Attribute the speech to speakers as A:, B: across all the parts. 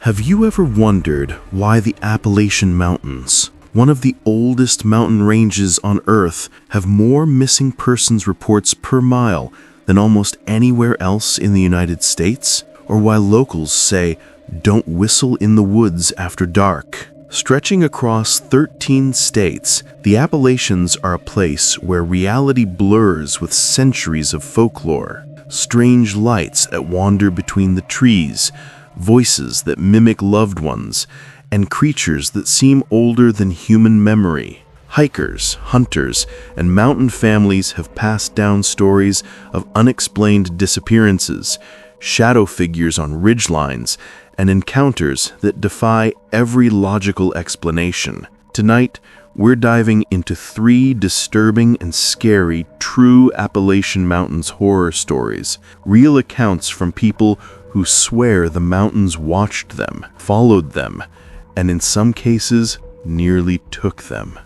A: Have you ever wondered why the Appalachian Mountains, one of the oldest mountain ranges on Earth, have more missing persons reports per mile than almost anywhere else in the United States? Or why locals say, "Don't whistle in the woods after dark"? Stretching across 13 states, the Appalachians are a place where reality blurs with centuries of folklore. Strange lights that wander between the trees, voices that mimic loved ones, and creatures that seem older than human memory. Hikers, hunters, and mountain families have passed down stories of unexplained disappearances, shadow figures on ridgelines, and encounters that defy every logical explanation. Tonight, we're diving into 3 disturbing and scary true Appalachian Mountains horror stories, real accounts from people who swear the mountains watched them, followed them, and in some cases, nearly took them.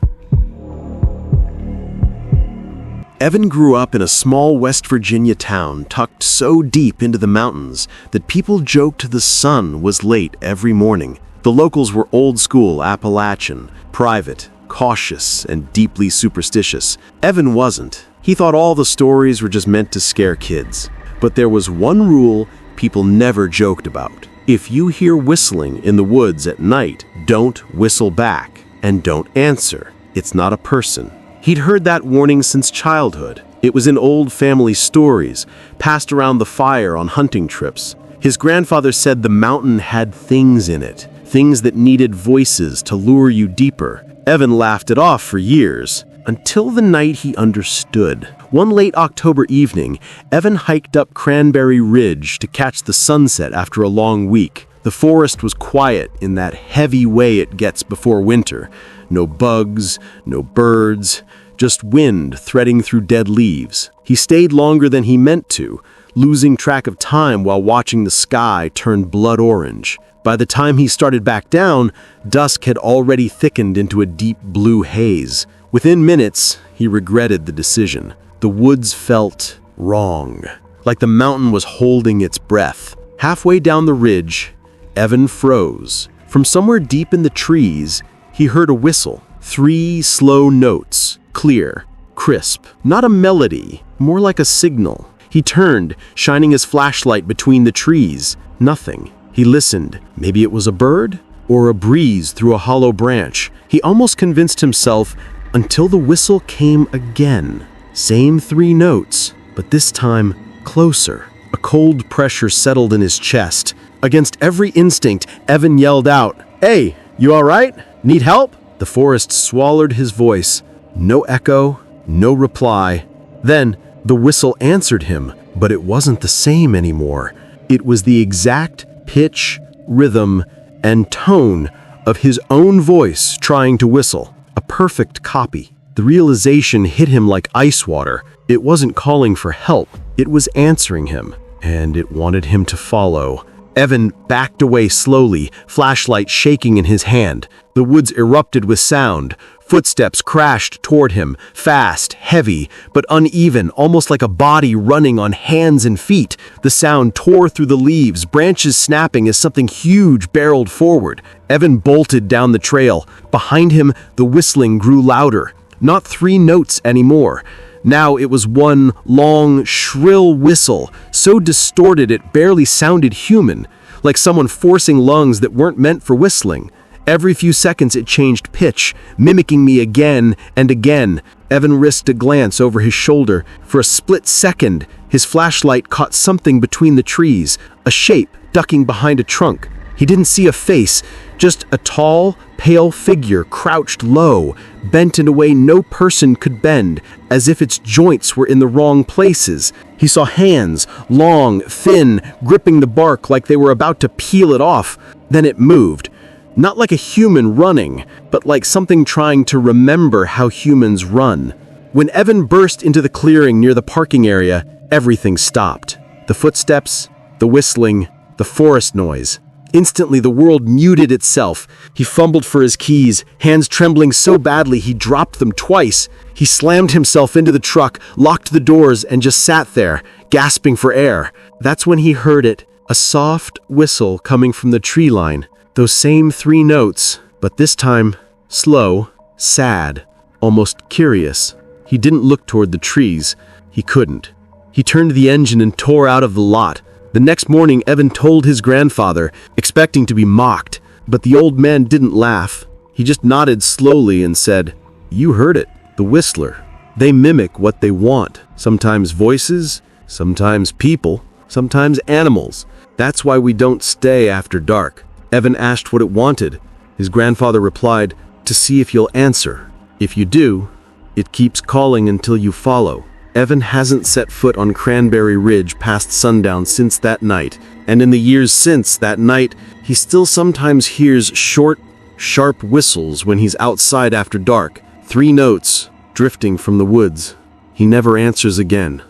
B: Evan grew up in a small West Virginia town tucked so deep into the mountains that people joked the sun was late every morning. The locals were old-school Appalachian, private, cautious, and deeply superstitious. Evan wasn't. He thought all the stories were just meant to scare kids. But there was one rule people never joked about. If you hear whistling in the woods at night, don't whistle back and don't answer. It's not a person. He'd heard that warning since childhood. It was in old family stories, passed around the fire on hunting trips. His grandfather said the mountain had things in it, things that needed voices to lure you deeper. Evan laughed it off for years, until the night he understood. One late October evening, Evan hiked up Cranberry Ridge to catch the sunset after a long week. The forest was quiet in that heavy way it gets before winter. No bugs, no birds, just wind threading through dead leaves. He stayed longer than he meant to, losing track of time while watching the sky turn blood orange. By the time he started back down, dusk had already thickened into a deep blue haze. Within minutes, he regretted the decision. The woods felt wrong, like the mountain was holding its breath. Halfway down the ridge, Evan froze. From somewhere deep in the trees, he heard a whistle. 3 slow notes, clear, crisp. Not a melody, more like a signal. He turned, shining his flashlight between the trees. Nothing. He listened. Maybe it was a bird or a breeze through a hollow branch. He almost convinced himself until the whistle came again. Same 3 notes, but this time closer. A cold pressure settled in his chest. Against every instinct, Evan yelled out, "Hey, you all right? Need help?" The forest swallowed his voice. No echo, no reply. Then the whistle answered him, but it wasn't the same anymore. It was the exact pitch, rhythm, and tone of his own voice trying to whistle. A perfect copy. The realization hit him like ice water. It wasn't calling for help. It was answering him, and it wanted him to follow. Evan backed away slowly, flashlight shaking in his hand. The woods erupted with sound. Footsteps crashed toward him, fast, heavy, but uneven, almost like a body running on hands and feet. The sound tore through the leaves, branches snapping as something huge barreled forward. Evan bolted down the trail. Behind him, the whistling grew louder. Not 3 notes anymore. Now it was one long, shrill whistle, so distorted it barely sounded human, like someone forcing lungs that weren't meant for whistling. Every few seconds it changed pitch, mimicking me again and again. Evan risked a glance over his shoulder. For a split second, his flashlight caught something between the trees, a shape ducking behind a trunk. He didn't see a face, just a tall, pale figure crouched low, bent in a way no person could bend, as if its joints were in the wrong places. He saw hands, long, thin, gripping the bark like they were about to peel it off. Then it moved. Not like a human running, but like something trying to remember how humans run. When Evan burst into the clearing near the parking area, everything stopped. The footsteps, the whistling, the forest noise. Instantly, the world muted itself. He fumbled for his keys, hands trembling so badly he dropped them twice. He slammed himself into the truck, locked the doors, and just sat there, gasping for air. That's when he heard it, a soft whistle coming from the tree line. Those same 3 notes, but this time slow, sad, almost curious. He didn't look toward the trees. He couldn't. He turned the engine and tore out of the lot. The next morning, Evan told his grandfather, expecting to be mocked, but the old man didn't laugh. He just nodded slowly and said, "You heard it, the whistler. They mimic what they want, sometimes voices, sometimes people, sometimes animals. That's why we don't stay after dark." Evan asked what it wanted. His grandfather replied, "To see if you'll answer. If you do, it keeps calling until you follow." Evan hasn't set foot on Cranberry Ridge past sundown since that night, and in the years since that night, he still sometimes hears short, sharp whistles when he's outside after dark. 3 notes, drifting from the woods. He never answers again.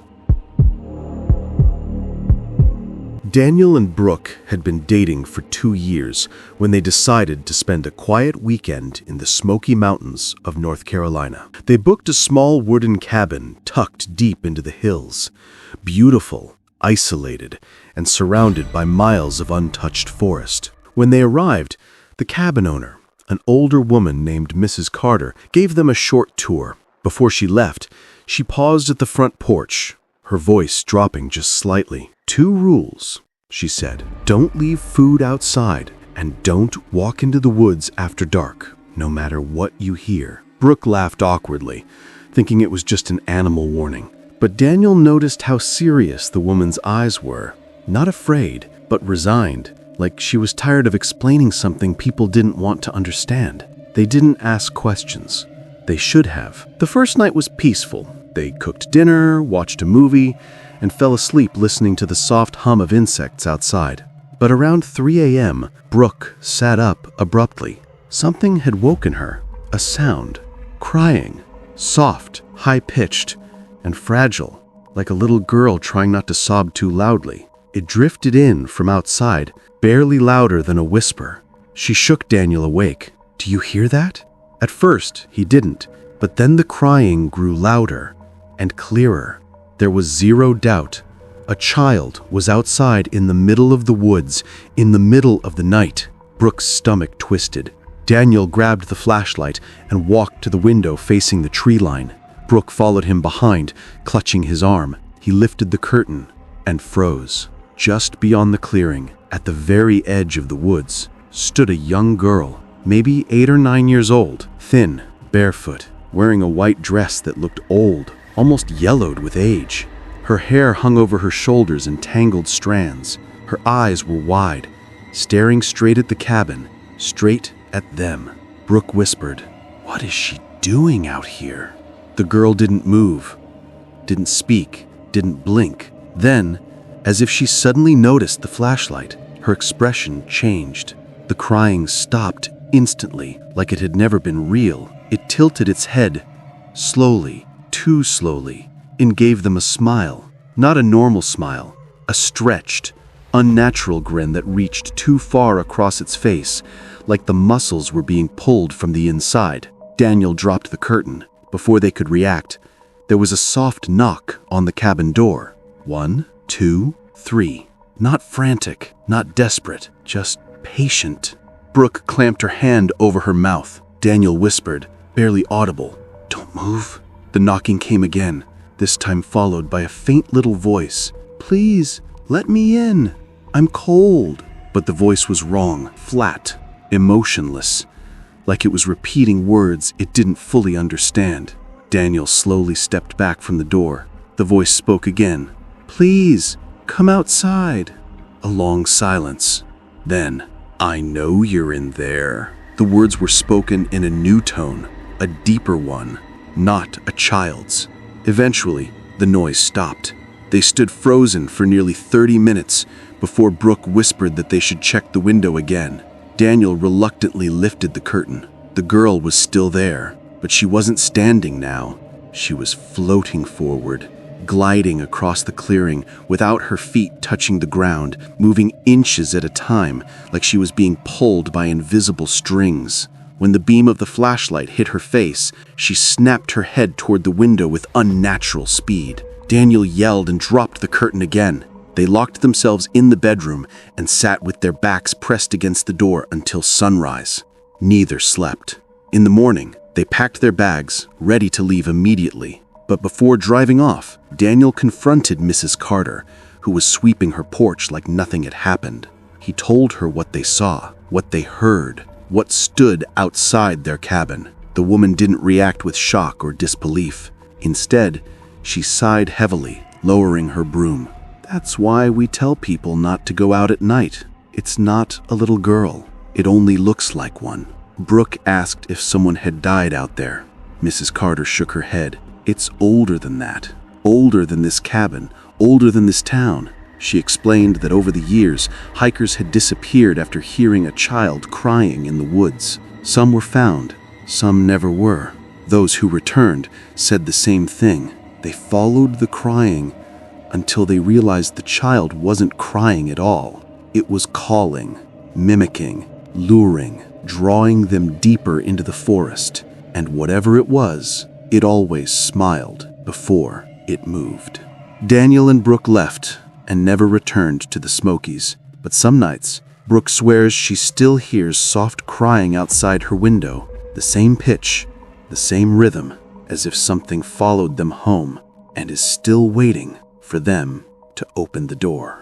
B: Daniel and Brooke had been dating for 2 years when they decided to spend a quiet weekend in the Smoky Mountains of North Carolina. They booked a small wooden cabin tucked deep into the hills, beautiful, isolated, and surrounded by miles of untouched forest. When they arrived, the cabin owner, an older woman named Mrs. Carter, gave them a short tour. Before she left, she paused at the front porch, her voice dropping just slightly. "2 rules," she said. "Don't leave food outside, and don't walk into the woods after dark, no matter what you hear." Brooke laughed awkwardly, thinking it was just an animal warning. But Daniel noticed how serious the woman's eyes were. Not afraid, but resigned, like she was tired of explaining something people didn't want to understand. They didn't ask questions. They should have. The first night was peaceful. They cooked dinner, watched a movie, and fell asleep listening to the soft hum of insects outside. But around 3 a.m., Brooke sat up abruptly. Something had woken her. A sound. Crying. Soft, high-pitched, and fragile, like a little girl trying not to sob too loudly. It drifted in from outside, barely louder than a whisper. She shook Daniel awake. "Do you hear that?" At first, he didn't, but then the crying grew louder and clearer. There was zero doubt. A child was outside in the middle of the woods, in the middle of the night. Brooke's stomach twisted. Daniel grabbed the flashlight and walked to the window facing the tree line. Brooke followed him behind, clutching his arm. He lifted the curtain and froze. Just beyond the clearing, at the very edge of the woods, stood a young girl, maybe 8 or 9 years old, thin, barefoot, wearing a white dress that looked old, almost yellowed with age. Her hair hung over her shoulders in tangled strands. Her eyes were wide, staring straight at the cabin, straight at them. Brooke whispered, "What is she doing out here?" The girl didn't move, didn't speak, didn't blink. Then, as if she suddenly noticed the flashlight, her expression changed. The crying stopped instantly, like it had never been real. It tilted its head, slowly, too slowly, and gave them a smile. Not a normal smile, a stretched, unnatural grin that reached too far across its face, like the muscles were being pulled from the inside. Daniel dropped the curtain. Before they could react, there was a soft knock on the cabin door. 1, 2, 3. Not frantic, not desperate, just patient. Brooke clamped her hand over her mouth. Daniel whispered, barely audible, "Don't move." The knocking came again, this time followed by a faint little voice. "Please, let me in. I'm cold." But the voice was wrong, flat, emotionless, like it was repeating words it didn't fully understand. Daniel slowly stepped back from the door. The voice spoke again. "Please, come outside." A long silence. Then, "I know you're in there." The words were spoken in a new tone, a deeper one, not a child's. Eventually, the noise stopped. They stood frozen for nearly 30 minutes before Brooke whispered that they should check the window again. Daniel reluctantly lifted the curtain. The girl was still there, but she wasn't standing now. She was floating forward, gliding across the clearing without her feet touching the ground, moving inches at a time like she was being pulled by invisible strings. When the beam of the flashlight hit her face, she snapped her head toward the window with unnatural speed. Daniel yelled and dropped the curtain again. They locked themselves in the bedroom and sat with their backs pressed against the door until sunrise. Neither slept. In the morning, they packed their bags, ready to leave immediately. But before driving off, Daniel confronted Mrs. Carter, who was sweeping her porch like nothing had happened. He told her what they saw, what they heard, what stood outside their cabin. The woman didn't react with shock or disbelief. Instead, she sighed heavily, lowering her broom. "That's why we tell people not to go out at night. It's not a little girl. It only looks like one." Brooke asked if someone had died out there. Mrs. Carter shook her head. "It's older than that. Older than this cabin. Older than this town." She explained that over the years, hikers had disappeared after hearing a child crying in the woods. Some were found, some never were. Those who returned said the same thing. They followed the crying until they realized the child wasn't crying at all. It was calling, mimicking, luring, drawing them deeper into the forest. And whatever it was, it always smiled before it moved. Daniel and Brooke left and never returned to the Smokies. But some nights, Brooke swears she still hears soft crying outside her window, the same pitch, the same rhythm, as if something followed them home and is still waiting for them to open the door.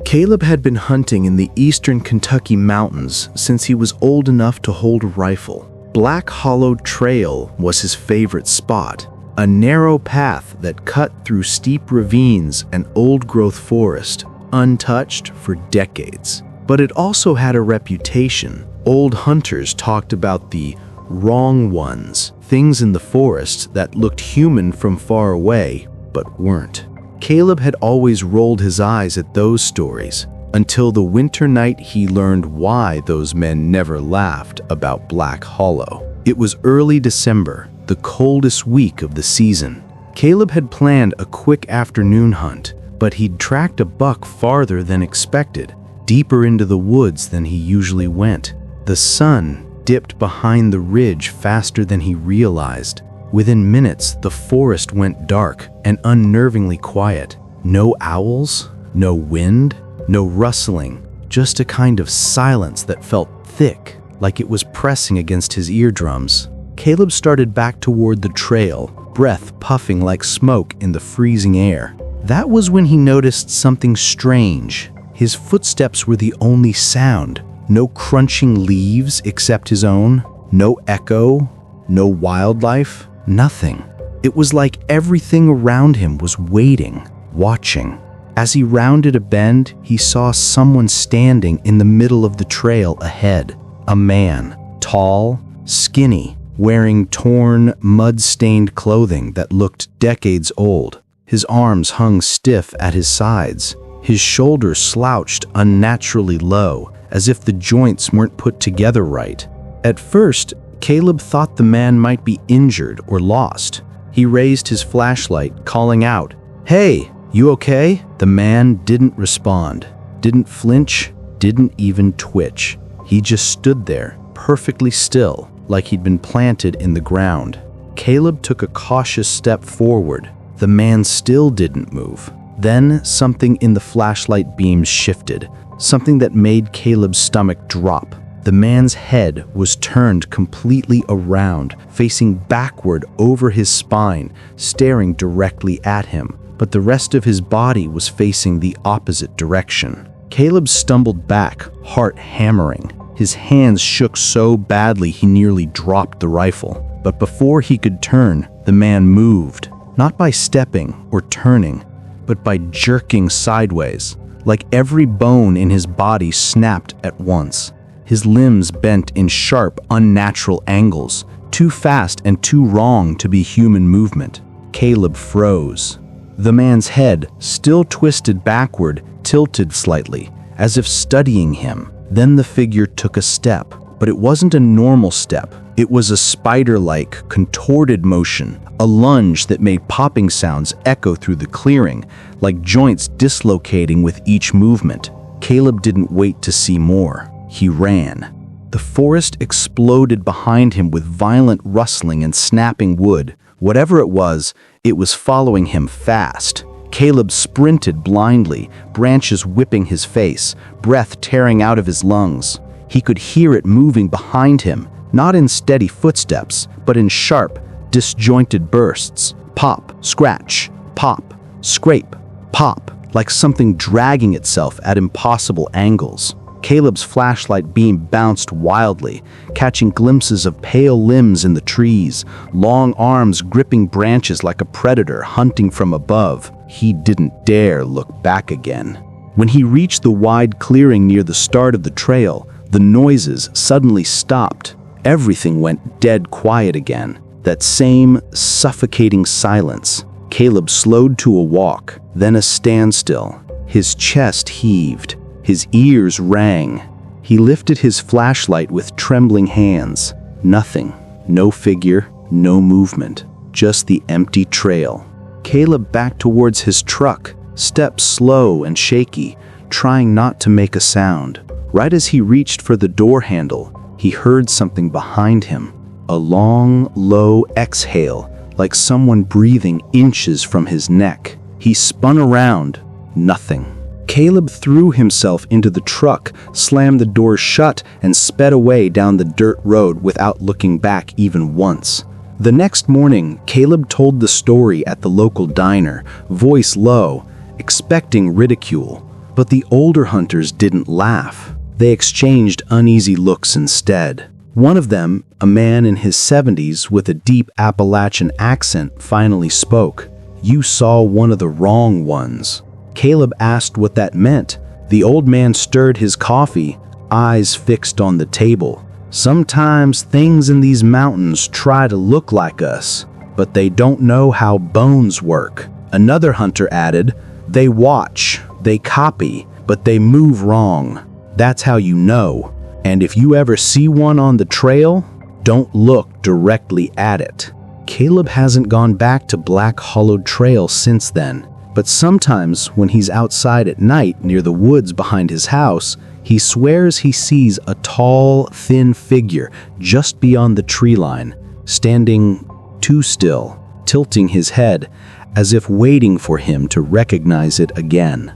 A: Caleb had been hunting in the eastern Kentucky mountains since he was old enough to hold a rifle. Black Hollow Trail was his favorite spot, a narrow path that cut through steep ravines and old-growth forest, untouched for decades. But it also had a reputation. Old hunters talked about the wrong ones, things in the forest that looked human from far away, but weren't. Caleb had always rolled his eyes at those stories, until the winter night he learned why those men never laughed about Black Hollow. It was early December, the coldest week of the season. Caleb had planned a quick afternoon hunt, but he'd tracked a buck farther than expected, deeper into the woods than he usually went. The sun dipped behind the ridge faster than he realized. Within minutes, the forest went dark and unnervingly quiet. No owls, no wind, no rustling, just a kind of silence that felt thick, like it was pressing against his eardrums. Caleb started back toward the trail, breath puffing like smoke in the freezing air. That was when he noticed something strange. His footsteps were the only sound. No crunching leaves except his own. No echo. No wildlife. Nothing. It was like everything around him was waiting, watching. As he rounded a bend, he saw someone standing in the middle of the trail ahead. A man, tall, skinny, wearing torn, mud-stained clothing that looked decades old. His arms hung stiff at his sides. His shoulders slouched unnaturally low, as if the joints weren't put together right. At first, Caleb thought the man might be injured or lost. He raised his flashlight, calling out, "Hey, you okay?" The man didn't respond, didn't flinch, didn't even twitch. He just stood there, perfectly still, like he'd been planted in the ground. Caleb took a cautious step forward. The man still didn't move. Then something in the flashlight beams shifted, something that made Caleb's stomach drop. The man's head was turned completely around, facing backward over his spine, staring directly at him, but the rest of his body was facing the opposite direction. Caleb stumbled back, heart hammering. His hands shook so badly he nearly dropped the rifle. But before he could turn, the man moved, not by stepping or turning, but by jerking sideways, like every bone in his body snapped at once. His limbs bent in sharp, unnatural angles, too fast and too wrong to be human movement. Caleb froze. The man's head, still twisted backward, tilted slightly, as if studying him. Then the figure took a step, but it wasn't a normal step. It was a spider-like, contorted motion, a lunge that made popping sounds echo through the clearing, like joints dislocating with each movement. Caleb didn't wait to see more. He ran. The forest exploded behind him with violent rustling and snapping wood. Whatever it was
C: It was following him fast. Caleb sprinted blindly, branches whipping his face, breath tearing out of his lungs. He could hear it moving behind him, not in steady footsteps, but in sharp, disjointed bursts. Pop, scratch, pop, scrape, pop, like something dragging itself at impossible angles. Caleb's flashlight beam bounced wildly, catching glimpses of pale limbs in the trees, long arms gripping branches like a predator hunting from above. He didn't dare look back again. When he reached the wide clearing near the start of the trail, the noises suddenly stopped. Everything went dead quiet again. That same suffocating silence. Caleb slowed to a walk, then a standstill. His chest heaved. His ears rang. He lifted his flashlight with trembling hands. Nothing. No figure, no movement. Just the empty trail. Caleb backed towards his truck, steps slow and shaky, trying not to make a sound. Right as he reached for the door handle, he heard something behind him. A long, low exhale, like someone breathing inches from his neck. He spun around. Nothing. Caleb threw himself into the truck, slammed the door shut, and sped away down the dirt road without looking back even once. The next morning, Caleb told the story at the local diner, voice low, expecting ridicule. But the older hunters didn't laugh. They exchanged uneasy looks instead. One of them, a man in his 70s with a deep Appalachian accent, finally spoke. "You saw one of the wrong ones." Caleb asked what that meant. The old man stirred his coffee, eyes fixed on the table. "Sometimes things in these mountains try to look like us, but they don't know how bones work." Another hunter added, "They watch, they copy, but they move wrong. That's how you know. And if you ever see one on the trail, don't look directly at it." Caleb hasn't gone back to Black Hollowed Trail since then, but sometimes when he's outside at night near the woods behind his house, he swears he sees a tall, thin figure just beyond the tree line, standing too still, tilting his head, as if waiting for him to recognize it again.